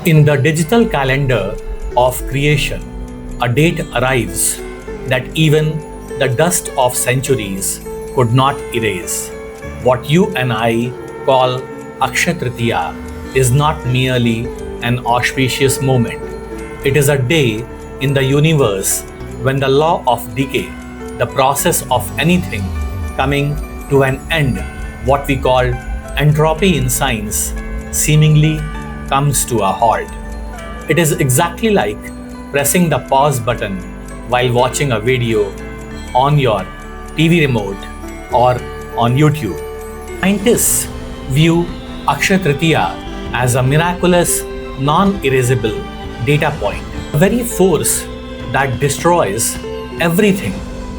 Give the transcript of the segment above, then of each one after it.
In the digital calendar of creation, a date arrives that even the dust of centuries could not erase. What you and I call Akshaya Tritiya is not merely an auspicious moment. It is a day in the universe when the law of decay, the process of anything coming to an end, what we call entropy in science, seemingly comes to a halt. It is exactly like pressing the pause button while watching a video on your TV remote or on YouTube. Scientists view Akshaya Tritiya as a miraculous, non-erasable data point. The very force that destroys everything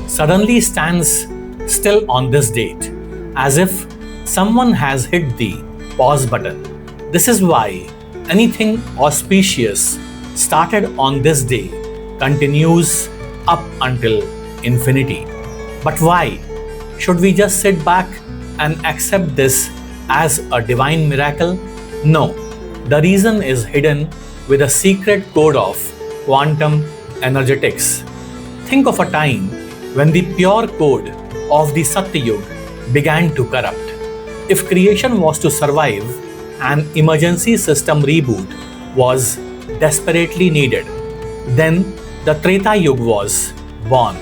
suddenly stands still on this date, as if someone has hit the pause button. This is why anything auspicious started on this day continues up until infinity. But why? Should we just sit back and accept this as a divine miracle? No. The reason is hidden with a secret code of quantum energetics. Think of a time when the pure code of the Satya Yuga began to corrupt. If creation was to survive, an emergency system reboot was desperately needed. Then the Treta Yuga was born,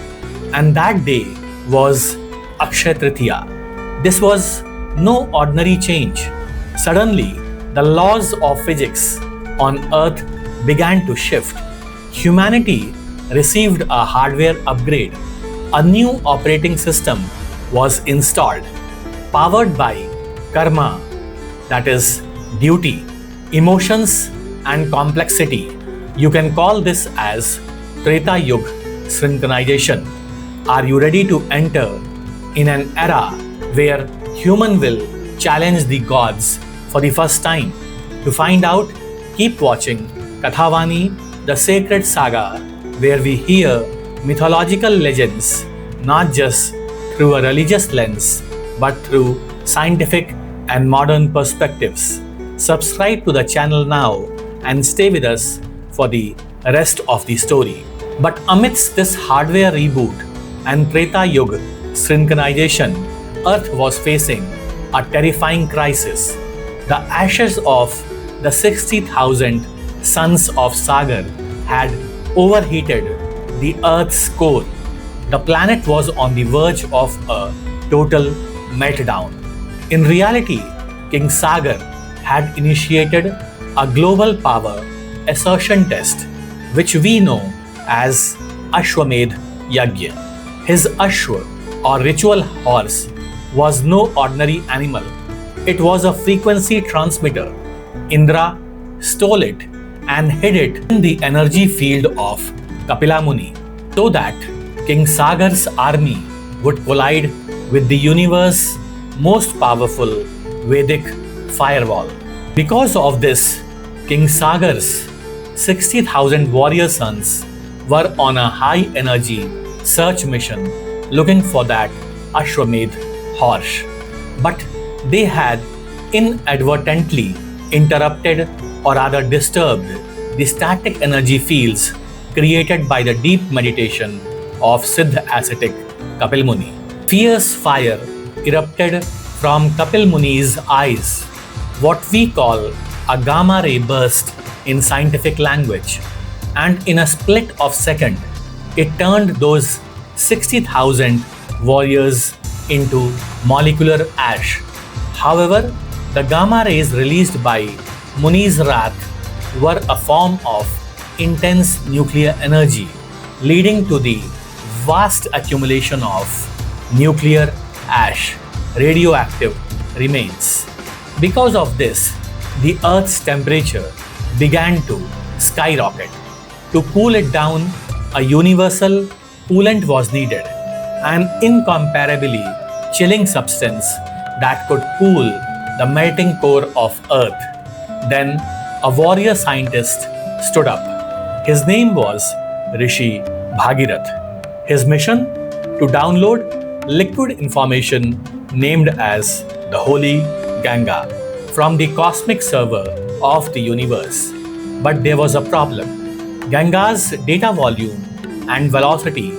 and that day was Akshaya Tritiya. This was no ordinary change. Suddenly, the laws of physics on Earth began to shift. Humanity received a hardware upgrade. A new operating system was installed, powered by karma, that is, duty, emotions, and complexity. You can call this as Treta Yuga synchronization. Are you ready to enter in an era where human will challenge the gods for the first time? To find out, keep watching KathaVaani, the Sacred Saga, where we hear mythological legends not just through a religious lens but through scientific and modern perspectives. Subscribe to the channel now and stay with us for the rest of the story. But amidst this hardware reboot and Treta Yuga synchronization, Earth was facing a terrifying crisis. The ashes of the 60,000 sons of Sagar had overheated the Earth's core. The planet was on the verge of a total meltdown. In reality, King Sagar had initiated a global power assertion test, which we know as Ashwamedha Yagna. His Ashwa, or ritual horse, was no ordinary animal. It was a frequency transmitter. Indra stole it and hid it in the energy field of Kapila Muni so that King Sagar's army would collide with the universe's most powerful Vedic firewall. Because of this, King Sagar's 60,000 warrior sons were on a high energy search mission looking for that Ashwamedha horse. But they had inadvertently interrupted or rather disturbed the static energy fields created by the deep meditation of Siddha ascetic Kapil Muni. Fierce fire erupted from Kapil Muni's eyes, what we call a gamma ray burst in scientific language, and in a split of second, it turned those 60,000 warriors into molecular ash. However, the gamma rays released by Muni's wrath were a form of intense nuclear energy, leading to the vast accumulation of nuclear ash, radioactive remains. Because of this, the Earth's temperature began to skyrocket. To cool it down, a universal coolant was needed, an incomparably chilling substance that could cool the melting core of Earth. Then a warrior scientist stood up. His name was Rishi Bhagiratha. His mission? To download liquid information named as the Holy Ganga from the cosmic server of the universe. But there was a problem. Ganga's data volume and velocity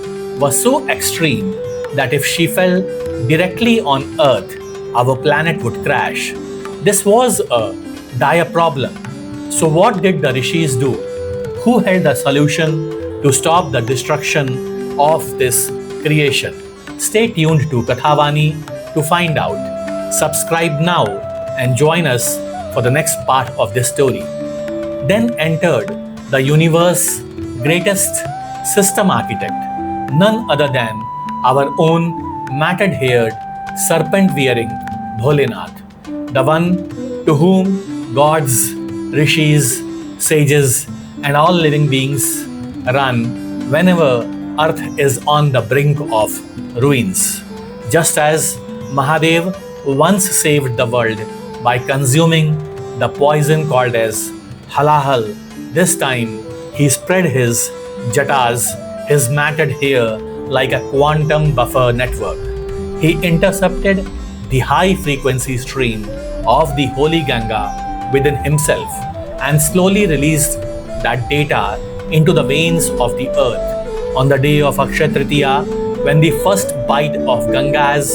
was so extreme that if she fell directly on Earth, our planet would crash. This was a dire problem. So, what did the Rishis do? Who had the solution to stop the destruction of this creation? Stay tuned to KathaVaani to find out. Subscribe now and join us for the next part of this story. Then entered the universe's greatest system architect, none other than our own matted-haired, serpent-wearing Bholenath, the one to whom gods, rishis, sages, and all living beings run whenever Earth is on the brink of ruins. Just as Mahadev once saved the world by consuming the poison called as halahal, this time he spread his jatas, his matted hair, like a quantum buffer network. He intercepted the high frequency stream of the holy Ganga within himself and slowly released that data into the veins of the earth. On the day of Akshaya Tritiya, when the first bite of Ganga's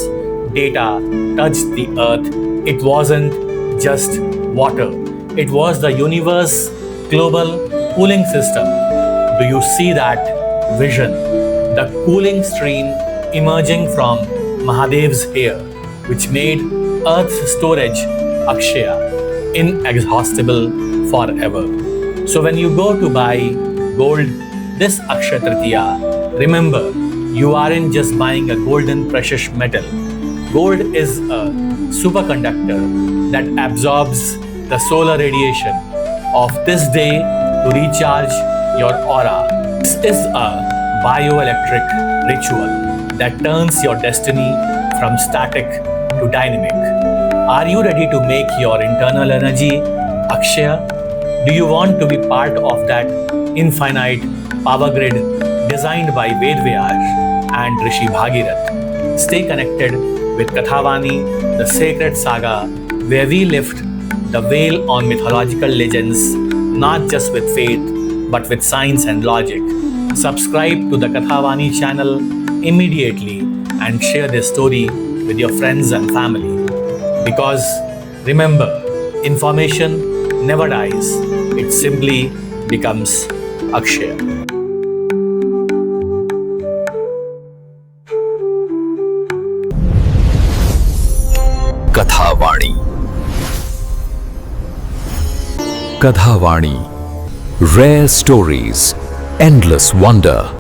data touched the earth, it wasn't just water, it was the universe global cooling system. Do you see that vision? The cooling stream emerging from Mahadev's hair, which made Earth's storage Akshaya, inexhaustible forever. So when you go to buy gold this Akshaya Tritiya, remember, you aren't just buying a golden precious metal. Gold is a superconductor that absorbs the solar radiation of this day to recharge your aura. This is a bioelectric ritual that turns your destiny from static to dynamic. Are you ready to make your internal energy Akshaya? Do you want to be part of that infinite power grid designed by Vedvyas and Rishi Bhagiratha? Stay connected with KathaVaani, the Sacred Saga, where we lift the veil on mythological legends, not just with faith, but with science and logic. Subscribe to the KathaVaani channel immediately and share this story with your friends and family. Because remember, information never dies, it simply becomes Akshaya. KathaVaani. KathaVaani. Rare stories, endless wonder.